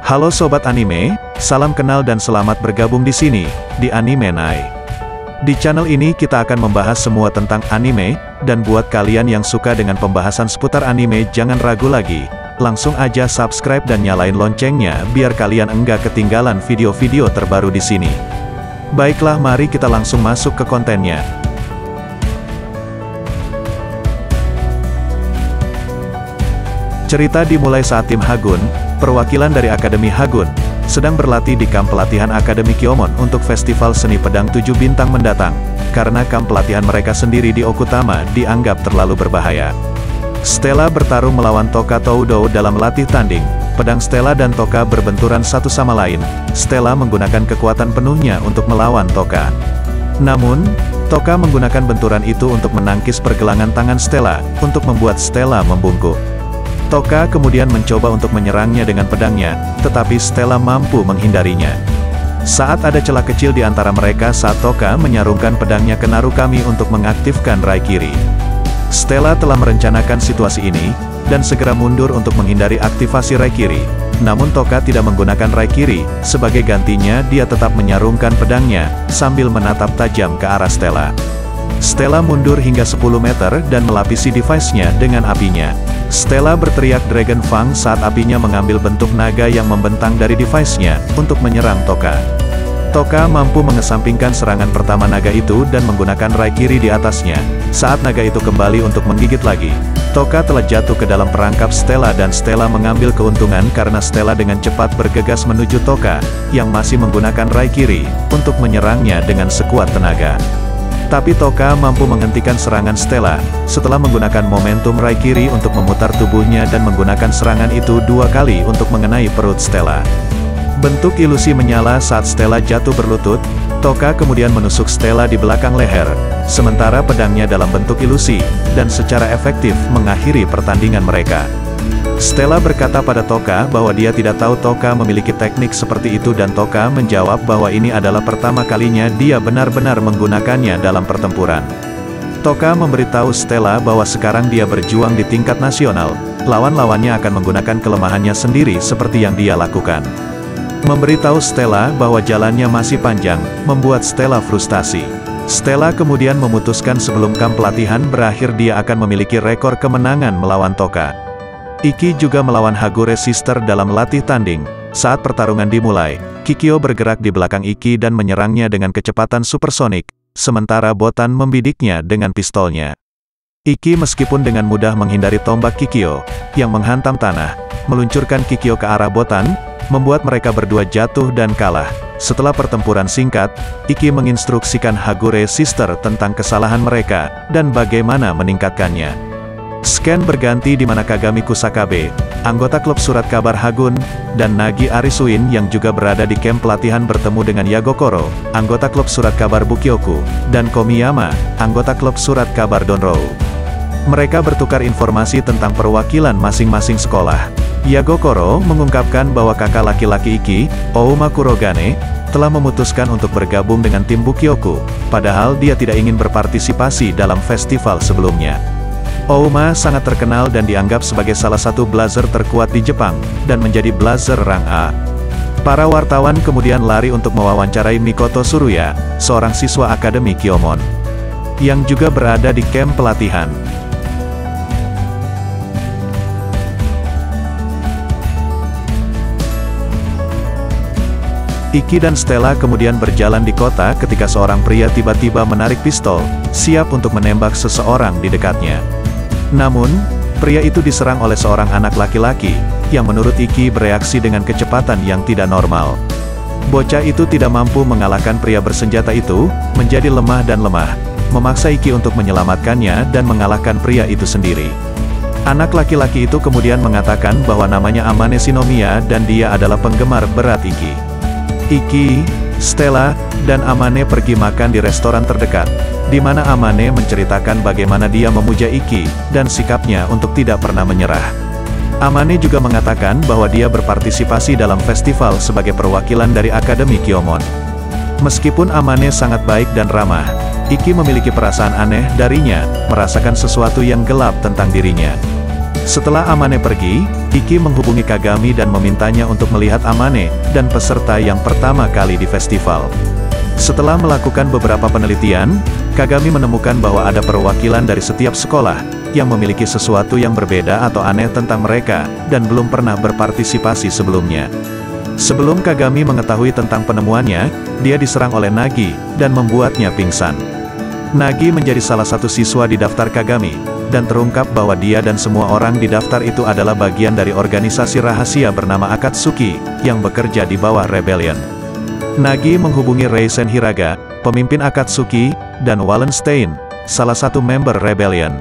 Halo sobat anime, salam kenal dan selamat bergabung di sini, di Anime Nai. Di channel ini kita akan membahas semua tentang anime, dan buat kalian yang suka dengan pembahasan seputar anime jangan ragu lagi. Langsung aja subscribe dan nyalain loncengnya biar kalian enggak ketinggalan video-video terbaru di sini. Baiklah, mari kita langsung masuk ke kontennya. Cerita dimulai saat tim Hagun, perwakilan dari Akademi Hagun, sedang berlatih di kamp pelatihan Akademi Kyomon untuk Festival Seni Pedang 7 Bintang mendatang, karena kamp pelatihan mereka sendiri di Okutama dianggap terlalu berbahaya. Stella bertarung melawan Toka Toudo dalam latih tanding. Pedang Stella dan Toka berbenturan satu sama lain. Stella menggunakan kekuatan penuhnya untuk melawan Toka. Namun, Toka menggunakan benturan itu untuk menangkis pergelangan tangan Stella, untuk membuat Stella membungkuk. Toka kemudian mencoba untuk menyerangnya dengan pedangnya, tetapi Stella mampu menghindarinya. Saat ada celah kecil di antara mereka saat Toka menyarungkan pedangnya ke Narukami untuk mengaktifkan Raikiri. Stella telah merencanakan situasi ini, dan segera mundur untuk menghindari aktivasi Raikiri. Namun Toka tidak menggunakan Raikiri, sebagai gantinya dia tetap menyarungkan pedangnya, sambil menatap tajam ke arah Stella. Stella mundur hingga 10 meter dan melapisi device-nya dengan apinya. Stella berteriak Dragon Fang saat apinya mengambil bentuk naga yang membentang dari device-nya, untuk menyerang Toka. Toka mampu mengesampingkan serangan pertama naga itu dan menggunakan Raikiri di atasnya. Saat naga itu kembali untuk menggigit lagi, Toka telah jatuh ke dalam perangkap Stella dan Stella mengambil keuntungan karena Stella dengan cepat bergegas menuju Toka, yang masih menggunakan Raikiri, untuk menyerangnya dengan sekuat tenaga. Tapi Toka mampu menghentikan serangan Stella, setelah menggunakan momentum Raikiri untuk memutar tubuhnya dan menggunakan serangan itu 2 kali untuk mengenai perut Stella. Bentuk ilusi menyala saat Stella jatuh berlutut. Toka kemudian menusuk Stella di belakang leher, sementara pedangnya dalam bentuk ilusi, dan secara efektif mengakhiri pertandingan mereka. Stella berkata pada Toka bahwa dia tidak tahu Toka memiliki teknik seperti itu dan Toka menjawab bahwa ini adalah pertama kalinya dia benar-benar menggunakannya dalam pertempuran. Toka memberitahu Stella bahwa sekarang dia berjuang di tingkat nasional, lawan-lawannya akan menggunakan kelemahannya sendiri seperti yang dia lakukan. Memberitahu Stella bahwa jalannya masih panjang, membuat Stella frustasi. Stella kemudian memutuskan sebelum kamp pelatihan berakhir dia akan memiliki rekor kemenangan melawan Toka. Iki juga melawan Hagure Sister dalam latih tanding. Saat pertarungan dimulai, Kikyo bergerak di belakang Iki dan menyerangnya dengan kecepatan supersonik, sementara Botan membidiknya dengan pistolnya. Iki meskipun dengan mudah menghindari tombak Kikyo, yang menghantam tanah, meluncurkan Kikyo ke arah Botan, membuat mereka berdua jatuh dan kalah. Setelah pertempuran singkat, Iki menginstruksikan Hagure Sister tentang kesalahan mereka, dan bagaimana meningkatkannya. Scan berganti di mana Kagami Kusakabe, anggota klub surat kabar Hagun, dan Nagi Arisuin yang juga berada di kamp pelatihan bertemu dengan Yagokoro, anggota klub surat kabar Bukyoku, dan Komiyama, anggota klub surat kabar Donrou. Mereka bertukar informasi tentang perwakilan masing-masing sekolah. Yagokoro mengungkapkan bahwa kakak laki-laki Iki, Ouma Kurogane, telah memutuskan untuk bergabung dengan tim Bukyoku, padahal dia tidak ingin berpartisipasi dalam festival sebelumnya. Ouma sangat terkenal dan dianggap sebagai salah satu blazer terkuat di Jepang, dan menjadi blazer rang A. Para wartawan kemudian lari untuk mewawancarai Mikoto Tsuruya, seorang siswa Akademi Kyomon, yang juga berada di kamp pelatihan. Iki dan Stella kemudian berjalan di kota ketika seorang pria tiba-tiba menarik pistol, siap untuk menembak seseorang di dekatnya. Namun, pria itu diserang oleh seorang anak laki-laki, yang menurut Iki bereaksi dengan kecepatan yang tidak normal. Bocah itu tidak mampu mengalahkan pria bersenjata itu, menjadi lemah dan lemah, memaksa Iki untuk menyelamatkannya dan mengalahkan pria itu sendiri. Anak laki-laki itu kemudian mengatakan bahwa namanya Amane Shinomiya dan dia adalah penggemar berat Iki. Iki, Stella, dan Amane pergi makan di restoran terdekat, di mana Amane menceritakan bagaimana dia memuja Iki, dan sikapnya untuk tidak pernah menyerah. Amane juga mengatakan bahwa dia berpartisipasi dalam festival sebagai perwakilan dari Akademi Kyomon. Meskipun Amane sangat baik dan ramah, Iki memiliki perasaan aneh darinya, merasakan sesuatu yang gelap tentang dirinya. Setelah Amane pergi, Iki menghubungi Kagami dan memintanya untuk melihat Amane, dan peserta yang pertama kali di festival. Setelah melakukan beberapa penelitian, Kagami menemukan bahwa ada perwakilan dari setiap sekolah, yang memiliki sesuatu yang berbeda atau aneh tentang mereka, dan belum pernah berpartisipasi sebelumnya. Sebelum Kagami mengetahui tentang penemuannya, dia diserang oleh Nagi, dan membuatnya pingsan. Nagi menjadi salah satu siswa di daftar Kagami, dan terungkap bahwa dia dan semua orang di daftar itu adalah bagian dari organisasi rahasia bernama Akatsuki, yang bekerja di bawah Rebellion. Nagi menghubungi Reisen Hiraga, pemimpin Akatsuki, dan Wallenstein, salah satu member Rebellion.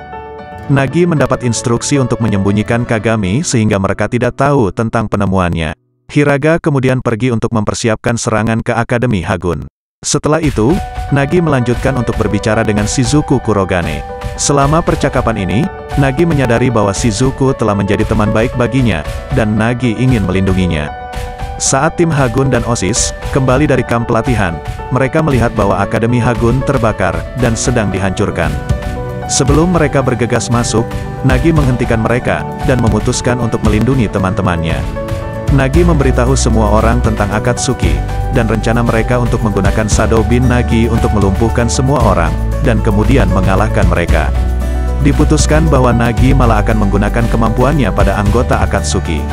Nagi mendapat instruksi untuk menyembunyikan Kagami sehingga mereka tidak tahu tentang penemuannya. Hiraga kemudian pergi untuk mempersiapkan serangan ke Akademi Hagun. Setelah itu, Nagi melanjutkan untuk berbicara dengan Shizuku Kurogane. Selama percakapan ini, Nagi menyadari bahwa Shizuku telah menjadi teman baik baginya, dan Nagi ingin melindunginya. Saat tim Hagun dan OSIS kembali dari kamp pelatihan, mereka melihat bahwa Akademi Hagun terbakar dan sedang dihancurkan. Sebelum mereka bergegas masuk, Nagi menghentikan mereka dan memutuskan untuk melindungi teman-temannya. Nagi memberitahu semua orang tentang Akatsuki, dan rencana mereka untuk menggunakan Shadow Bin Nagi untuk melumpuhkan semua orang, dan kemudian mengalahkan mereka. Diputuskan bahwa Nagi malah akan menggunakan kemampuannya pada anggota Akatsuki.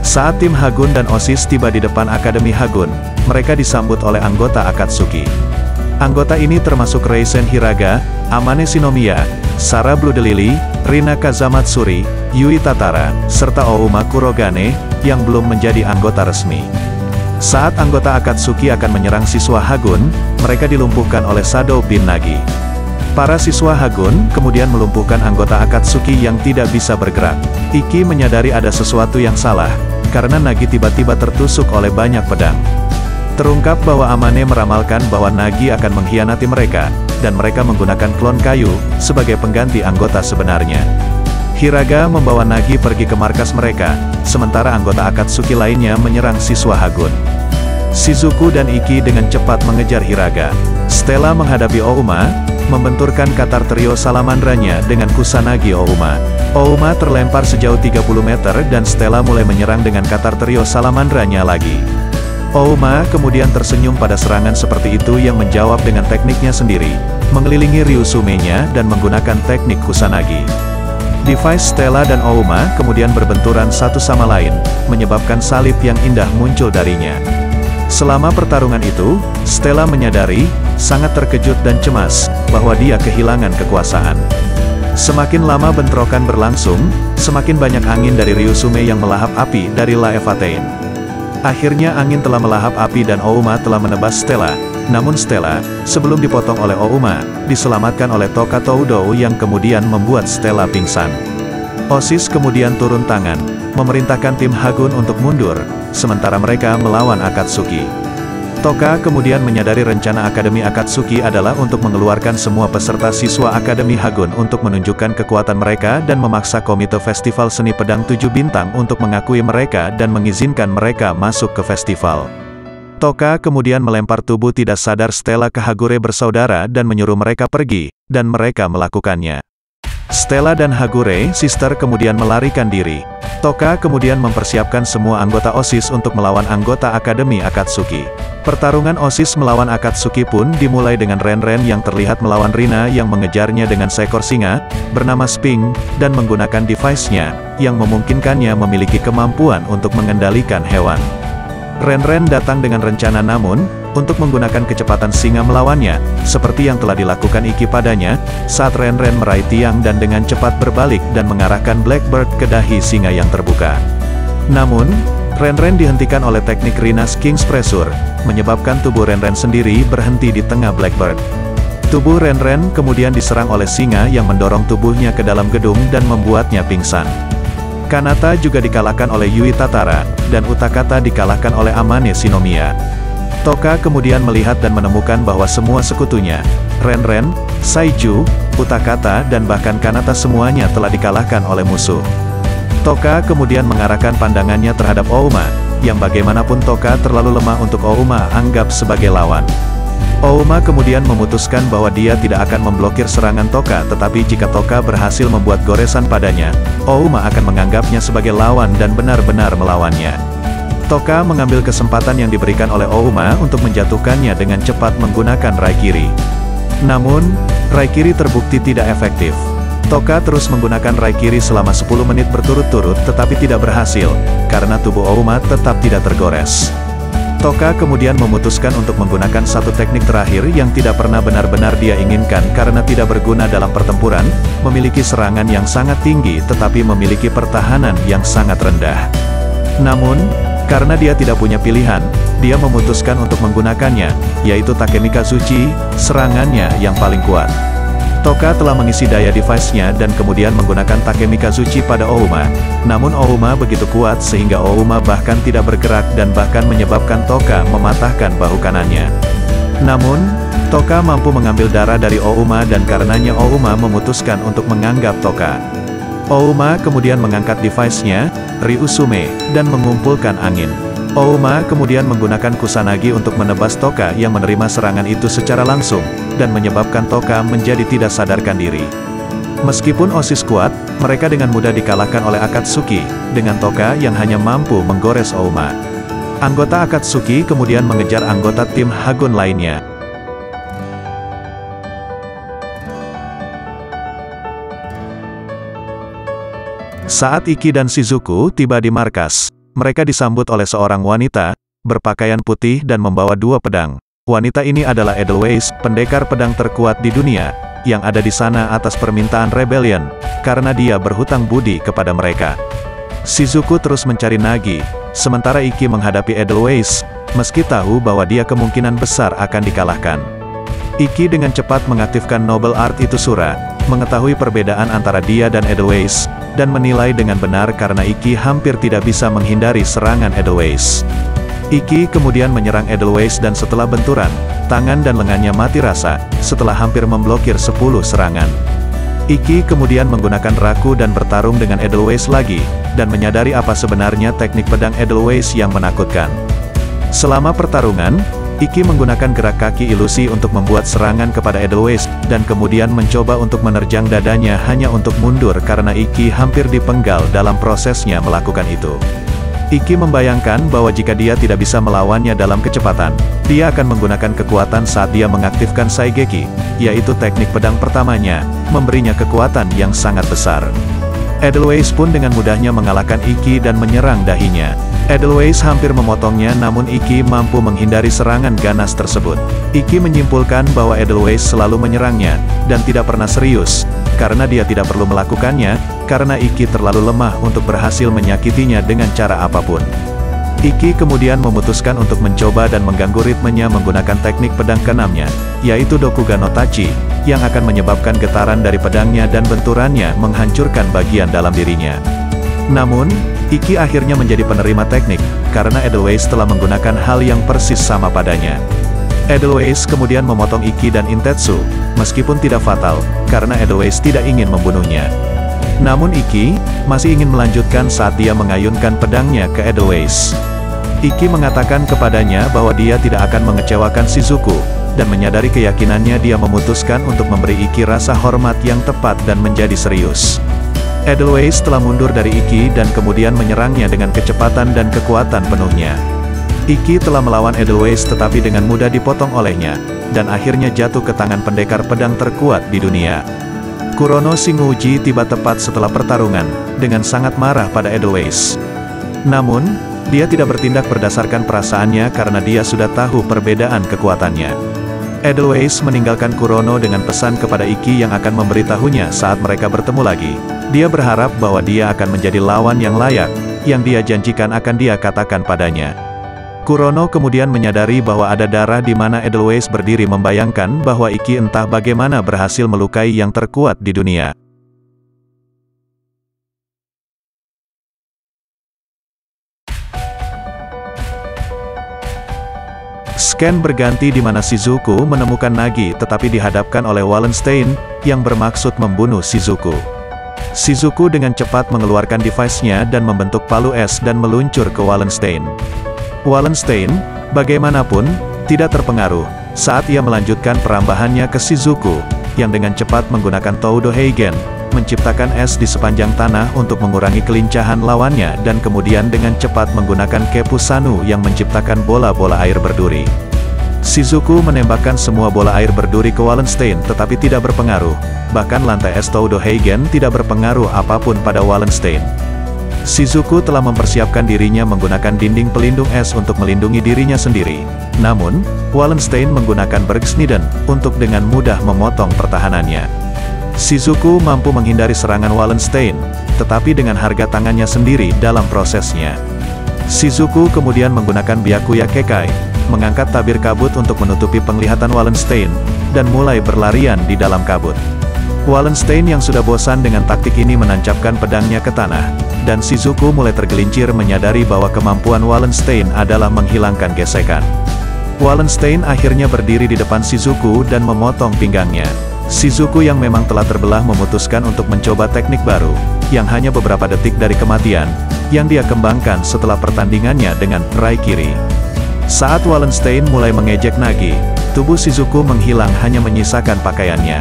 Saat tim Hagun dan OSIS tiba di depan Akademi Hagun, mereka disambut oleh anggota Akatsuki. Anggota ini termasuk Reisen Hiraga, Amane Shinomiya, Sara Blue Lily, Rina Kazamatsuri, Yui Tatara, serta Ouma Kurogane, yang belum menjadi anggota resmi. Saat anggota Akatsuki akan menyerang siswa Hagun, mereka dilumpuhkan oleh Shadow Bin Nagi. Para siswa Hagun kemudian melumpuhkan anggota Akatsuki yang tidak bisa bergerak. Iki menyadari ada sesuatu yang salah, karena Nagi tiba-tiba tertusuk oleh banyak pedang. Terungkap bahwa Amane meramalkan bahwa Nagi akan mengkhianati mereka, dan mereka menggunakan klon kayu sebagai pengganti anggota sebenarnya. Hiraga membawa Nagi pergi ke markas mereka, sementara anggota Akatsuki lainnya menyerang siswa Hagun. Shizuku dan Iki dengan cepat mengejar Hiraga. Stella menghadapi Ouma, membenturkan Katar Trio Salamandranya dengan Kusanagi Ouma. Ouma terlempar sejauh 30 meter dan Stella mulai menyerang dengan Katar Trio Salamandranya lagi. Ouma kemudian tersenyum pada serangan seperti itu yang menjawab dengan tekniknya sendiri, mengelilingi Ryusume-nya dan menggunakan teknik Kusanagi. Device Stella dan Ouma kemudian berbenturan satu sama lain, menyebabkan salib yang indah muncul darinya. Selama pertarungan itu, Stella menyadari, sangat terkejut dan cemas, bahwa dia kehilangan kekuasaan. Semakin lama bentrokan berlangsung, semakin banyak angin dari Ryusume yang melahap api dari Laevatein. Akhirnya angin telah melahap api dan Ouma telah menebas Stella, namun Stella, sebelum dipotong oleh Ouma, diselamatkan oleh Toka Toudo yang kemudian membuat Stella pingsan. OSIS kemudian turun tangan, memerintahkan tim Hagun untuk mundur, sementara mereka melawan Akatsuki. Toka kemudian menyadari rencana Akademi Akatsuki adalah untuk mengeluarkan semua peserta siswa Akademi Hagun untuk menunjukkan kekuatan mereka dan memaksa Komite Festival Seni Pedang 7 Bintang untuk mengakui mereka dan mengizinkan mereka masuk ke festival. Toka kemudian melempar tubuh tidak sadar Stella ke Hagure bersaudara dan menyuruh mereka pergi, dan mereka melakukannya. Stella dan Hagure Sister kemudian melarikan diri. Toka kemudian mempersiapkan semua anggota OSIS untuk melawan anggota Akademi Akatsuki. Pertarungan OSIS melawan Akatsuki pun dimulai dengan Ren-Ren yang terlihat melawan Rina yang mengejarnya dengan seekor singa, bernama Sphinx, dan menggunakan device-nya, yang memungkinkannya memiliki kemampuan untuk mengendalikan hewan. Ren-Ren datang dengan rencana namun, untuk menggunakan kecepatan singa melawannya, seperti yang telah dilakukan Iki padanya, saat Ren-Ren meraih tiang dan dengan cepat berbalik dan mengarahkan Blackbird ke dahi singa yang terbuka. Namun, Ren-Ren dihentikan oleh teknik Rina's King's Pressure, menyebabkan tubuh Ren-Ren sendiri berhenti di tengah Blackbird. Tubuh Ren-Ren kemudian diserang oleh singa yang mendorong tubuhnya ke dalam gedung dan membuatnya pingsan. Kanata juga dikalahkan oleh Yui Tatara, dan Utakata dikalahkan oleh Amane Shinomiya. Toka kemudian melihat dan menemukan bahwa semua sekutunya, Ren-Ren, Saiju, Utakata dan bahkan Kanata semuanya telah dikalahkan oleh musuh. Toka kemudian mengarahkan pandangannya terhadap Ouma, yang bagaimanapun Toka terlalu lemah untuk Ouma anggap sebagai lawan. Ouma kemudian memutuskan bahwa dia tidak akan memblokir serangan Toka, tetapi jika Toka berhasil membuat goresan padanya, Ouma akan menganggapnya sebagai lawan dan benar-benar melawannya. Toka mengambil kesempatan yang diberikan oleh Ouma untuk menjatuhkannya dengan cepat menggunakan Raikiri. Namun, Raikiri terbukti tidak efektif. Toka terus menggunakan Raikiri selama 10 menit berturut-turut tetapi tidak berhasil, karena tubuh Ouma tetap tidak tergores. Toka kemudian memutuskan untuk menggunakan satu teknik terakhir yang tidak pernah benar-benar dia inginkan karena tidak berguna dalam pertempuran, memiliki serangan yang sangat tinggi tetapi memiliki pertahanan yang sangat rendah. Namun, karena dia tidak punya pilihan, dia memutuskan untuk menggunakannya, yaitu Takemikazuchi, serangannya yang paling kuat. Toka telah mengisi daya device-nya dan kemudian menggunakan Takemikazuchi pada Ouma, namun Ouma begitu kuat sehingga Ouma bahkan tidak bergerak dan bahkan menyebabkan Toka mematahkan bahu kanannya. Namun, Toka mampu mengambil darah dari Ouma dan karenanya Ouma memutuskan untuk menganggap Toka. Ouma kemudian mengangkat device-nya, Ryusume, dan mengumpulkan angin. Ouma kemudian menggunakan Kusanagi untuk menebas Toka yang menerima serangan itu secara langsung, dan menyebabkan Toka menjadi tidak sadarkan diri. Meskipun OSIS kuat, mereka dengan mudah dikalahkan oleh Akatsuki, dengan Toka yang hanya mampu menggores Ouma. Anggota Akatsuki kemudian mengejar anggota tim Hagun lainnya. Saat Iki dan Shizuku tiba di markas, mereka disambut oleh seorang wanita, berpakaian putih dan membawa 2 pedang. Wanita ini adalah Edelweiss, pendekar pedang terkuat di dunia, yang ada di sana atas permintaan Rebellion, karena dia berhutang budi kepada mereka. Shizuku terus mencari Nagi, sementara Iki menghadapi Edelweiss, meski tahu bahwa dia kemungkinan besar akan dikalahkan. Iki dengan cepat mengaktifkan Noble Art Itusura, mengetahui perbedaan antara dia dan Edelweiss, dan menilai dengan benar karena Iki hampir tidak bisa menghindari serangan Edelweiss. Iki kemudian menyerang Edelweiss dan setelah benturan, tangan dan lengannya mati rasa, setelah hampir memblokir 10 serangan. Iki kemudian menggunakan Raku dan bertarung dengan Edelweiss lagi, dan menyadari apa sebenarnya teknik pedang Edelweiss yang menakutkan. Selama pertarungan, Iki menggunakan gerak kaki ilusi untuk membuat serangan kepada Edelweiss, dan kemudian mencoba untuk menerjang dadanya hanya untuk mundur karena Iki hampir dipenggal dalam prosesnya melakukan itu. Iki membayangkan bahwa jika dia tidak bisa melawannya dalam kecepatan, dia akan menggunakan kekuatan saat dia mengaktifkan Saigeki, yaitu teknik pedang pertamanya, memberinya kekuatan yang sangat besar. Edelweiss pun dengan mudahnya mengalahkan Iki dan menyerang dahinya. Edelweiss hampir memotongnya namun Iki mampu menghindari serangan ganas tersebut. Iki menyimpulkan bahwa Edelweiss selalu menyerangnya, dan tidak pernah serius, karena dia tidak perlu melakukannya, karena Iki terlalu lemah untuk berhasil menyakitinya dengan cara apapun. Iki kemudian memutuskan untuk mencoba dan mengganggu ritmenya menggunakan teknik pedang keenamnya, yaitu Dokugan no Tachi, yang akan menyebabkan getaran dari pedangnya dan benturannya menghancurkan bagian dalam dirinya. Namun, Iki akhirnya menjadi penerima teknik, karena Edelweiss telah menggunakan hal yang persis sama padanya. Edelweiss kemudian memotong Iki dan Intetsu, meskipun tidak fatal, karena Edelweiss tidak ingin membunuhnya. Namun Iki masih ingin melanjutkan saat dia mengayunkan pedangnya ke Edelweiss. Iki mengatakan kepadanya bahwa dia tidak akan mengecewakan Shizuku, dan menyadari keyakinannya dia memutuskan untuk memberi Iki rasa hormat yang tepat dan menjadi serius. Edelweiss telah mundur dari Iki dan kemudian menyerangnya dengan kecepatan dan kekuatan penuhnya. Iki telah melawan Edelweiss tetapi dengan mudah dipotong olehnya, dan akhirnya jatuh ke tangan pendekar pedang terkuat di dunia. Kurono Shinguji tiba tepat setelah pertarungan, dengan sangat marah pada Edelweiss. Namun, dia tidak bertindak berdasarkan perasaannya karena dia sudah tahu perbedaan kekuatannya. Edelweiss meninggalkan Kurono dengan pesan kepada Iki yang akan memberitahunya saat mereka bertemu lagi. Dia berharap bahwa dia akan menjadi lawan yang layak, yang dia janjikan akan dia katakan padanya. Kurono kemudian menyadari bahwa ada darah di mana Edelweiss berdiri membayangkan bahwa Iki entah bagaimana berhasil melukai yang terkuat di dunia. Scan berganti di mana Shizuku menemukan Nagi tetapi dihadapkan oleh Wallenstein, yang bermaksud membunuh Shizuku. Shizuku dengan cepat mengeluarkan device-nya dan membentuk palu es dan meluncur ke Wallenstein. Wallenstein, bagaimanapun, tidak terpengaruh, Saat ia melanjutkan perambahannya ke Shizuku, yang dengan cepat menggunakan Toudo Heigen, menciptakan es di sepanjang tanah untuk mengurangi kelincahan lawannya dan kemudian dengan cepat menggunakan Kepu Sanu yang menciptakan bola-bola air berduri. Shizuku menembakkan semua bola air berduri ke Wallenstein tetapi tidak berpengaruh, bahkan lantai es Toudo Heigen tidak berpengaruh apapun pada Wallenstein. Shizuku telah mempersiapkan dirinya menggunakan dinding pelindung es untuk melindungi dirinya sendiri. Namun, Wallenstein menggunakan Bergsniden untuk dengan mudah memotong pertahanannya. Shizuku mampu menghindari serangan Wallenstein, tetapi dengan harga tangannya sendiri dalam prosesnya. Shizuku kemudian menggunakan Byakuya Kekai, mengangkat tabir kabut untuk menutupi penglihatan Wallenstein, dan mulai berlarian di dalam kabut. Wallenstein yang sudah bosan dengan taktik ini menancapkan pedangnya ke tanah, dan Shizuku mulai tergelincir menyadari bahwa kemampuan Wallenstein adalah menghilangkan gesekan. Wallenstein akhirnya berdiri di depan Shizuku dan memotong pinggangnya. Shizuku yang memang telah terbelah memutuskan untuk mencoba teknik baru, yang hanya beberapa detik dari kematian, yang dia kembangkan setelah pertandingannya dengan Raikiri. Saat Wallenstein mulai mengejek Nagi, tubuh Shizuku menghilang hanya menyisakan pakaiannya.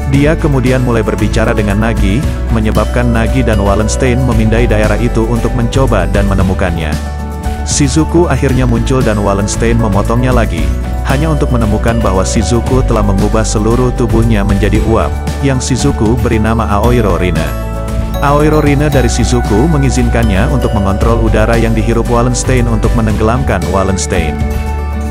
Dia kemudian mulai berbicara dengan Nagi, menyebabkan Nagi dan Wallenstein memindai daerah itu untuk mencoba dan menemukannya. Shizuku akhirnya muncul dan Wallenstein memotongnya lagi, hanya untuk menemukan bahwa Shizuku telah mengubah seluruh tubuhnya menjadi uap, yang Shizuku beri nama Aoiro Rine. Aoiro Rine dari Shizuku mengizinkannya untuk mengontrol udara yang dihirup Wallenstein untuk menenggelamkan Wallenstein.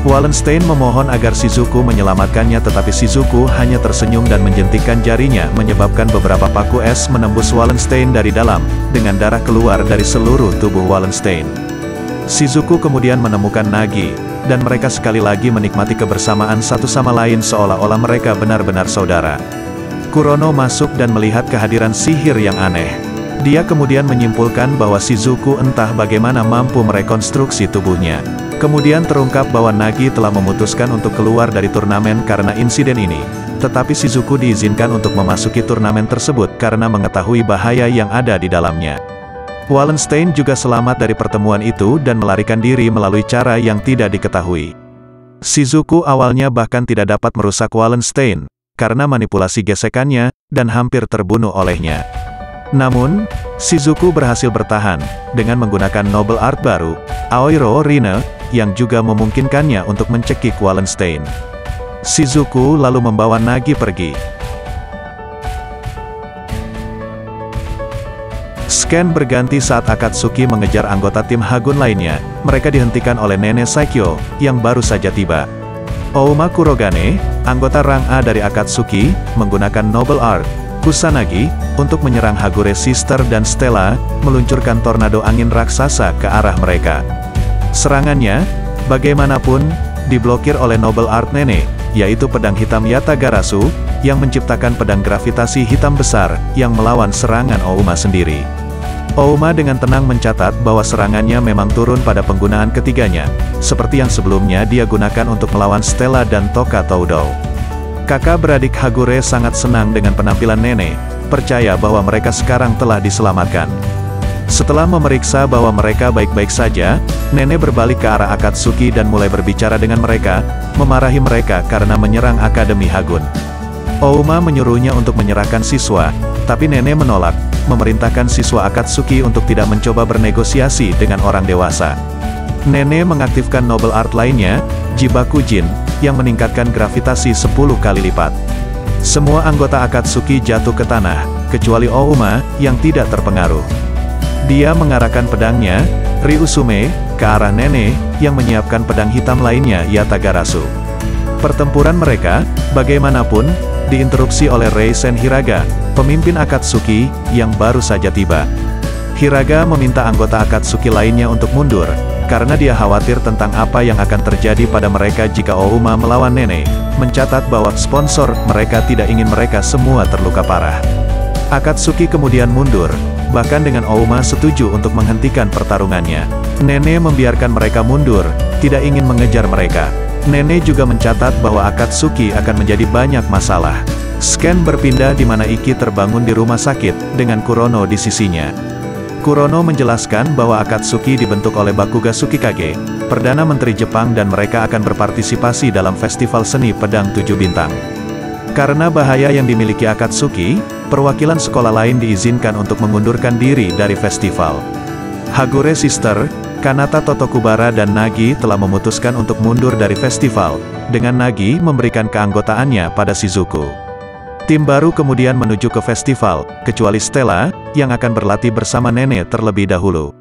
Wallenstein memohon agar Shizuku menyelamatkannya tetapi Shizuku hanya tersenyum dan menjentikkan jarinya menyebabkan beberapa paku es menembus Wallenstein dari dalam, dengan darah keluar dari seluruh tubuh Wallenstein. Shizuku kemudian menemukan Nagi, dan mereka sekali lagi menikmati kebersamaan satu sama lain seolah-olah mereka benar-benar saudara. Kurono masuk dan melihat kehadiran sihir yang aneh. Dia kemudian menyimpulkan bahwa Shizuku entah bagaimana mampu merekonstruksi tubuhnya. Kemudian terungkap bahwa Nagi telah memutuskan untuk keluar dari turnamen karena insiden ini. Tetapi Shizuku diizinkan untuk memasuki turnamen tersebut karena mengetahui bahaya yang ada di dalamnya. Wallenstein juga selamat dari pertemuan itu dan melarikan diri melalui cara yang tidak diketahui. Shizuku awalnya bahkan tidak dapat merusak Wallenstein, karena manipulasi gesekannya, dan hampir terbunuh olehnya. Namun, Shizuku berhasil bertahan, dengan menggunakan Noble Art baru, Aoiro Rine, yang juga memungkinkannya untuk mencekik Wallenstein. Shizuku lalu membawa Nagi pergi. Scan berganti saat Akatsuki mengejar anggota tim Hagun lainnya, mereka dihentikan oleh Nene Saikyo, yang baru saja tiba. Ouma Kurogane, anggota rang A dari Akatsuki, menggunakan Noble Art, Kusanagi, untuk menyerang Hagure Sister dan Stella, meluncurkan tornado angin raksasa ke arah mereka. Serangannya, bagaimanapun, diblokir oleh Noble Art Nene, yaitu pedang hitam Yatagarasu, yang menciptakan pedang gravitasi hitam besar, yang melawan serangan Ouma sendiri. Ouma dengan tenang mencatat bahwa serangannya memang turun pada penggunaan ketiganya, seperti yang sebelumnya dia gunakan untuk melawan Stella dan Toka Toudo. Kakak beradik Hagure sangat senang dengan penampilan Nene, percaya bahwa mereka sekarang telah diselamatkan. Setelah memeriksa bahwa mereka baik-baik saja, Nene berbalik ke arah Akatsuki dan mulai berbicara dengan mereka, memarahi mereka karena menyerang Akademi Hagun. Ouma menyuruhnya untuk menyerahkan siswa, tapi Nene menolak, memerintahkan siswa Akatsuki untuk tidak mencoba bernegosiasi dengan orang dewasa. Nene mengaktifkan Noble Art lainnya, Jibakujin, yang meningkatkan gravitasi 10 kali lipat. Semua anggota Akatsuki jatuh ke tanah, kecuali Ouma, yang tidak terpengaruh. Dia mengarahkan pedangnya, Ryusume, ke arah Nene, yang menyiapkan pedang hitam lainnya Yatagarasu. Pertempuran mereka, bagaimanapun, diinterupsi oleh Reisen Hiraga, pemimpin Akatsuki, yang baru saja tiba. Hiraga meminta anggota Akatsuki lainnya untuk mundur, karena dia khawatir tentang apa yang akan terjadi pada mereka jika Ouma melawan Nene, mencatat bahwa sponsor mereka tidak ingin mereka semua terluka parah. Akatsuki kemudian mundur, bahkan dengan Ouma setuju untuk menghentikan pertarungannya. Nene membiarkan mereka mundur, tidak ingin mengejar mereka. Nene juga mencatat bahwa Akatsuki akan menjadi banyak masalah. Scan berpindah di mana Iki terbangun di rumah sakit, dengan Kurono di sisinya. Kurono menjelaskan bahwa Akatsuki dibentuk oleh Bakuga Tsukikage, Perdana Menteri Jepang, dan mereka akan berpartisipasi dalam Festival Seni Pedang 7 Bintang. Karena bahaya yang dimiliki Akatsuki, perwakilan sekolah lain diizinkan untuk mengundurkan diri dari festival. Hagure Sister, Kanata Totokubara dan Nagi telah memutuskan untuk mundur dari festival, dengan Nagi memberikan keanggotaannya pada Shizuku. Tim baru kemudian menuju ke festival, kecuali Stella, yang akan berlatih bersama nenek terlebih dahulu.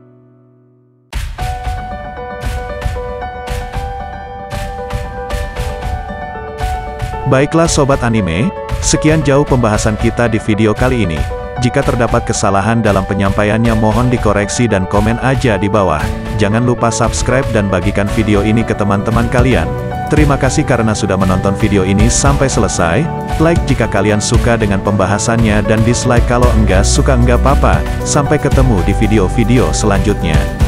Baiklah sobat anime, sekian jauh pembahasan kita di video kali ini. Jika terdapat kesalahan dalam penyampaiannya mohon dikoreksi dan komen aja di bawah. Jangan lupa subscribe dan bagikan video ini ke teman-teman kalian. Terima kasih karena sudah menonton video ini sampai selesai. Like jika kalian suka dengan pembahasannya dan dislike kalau enggak suka enggak apa-apa. Sampai ketemu di video-video selanjutnya.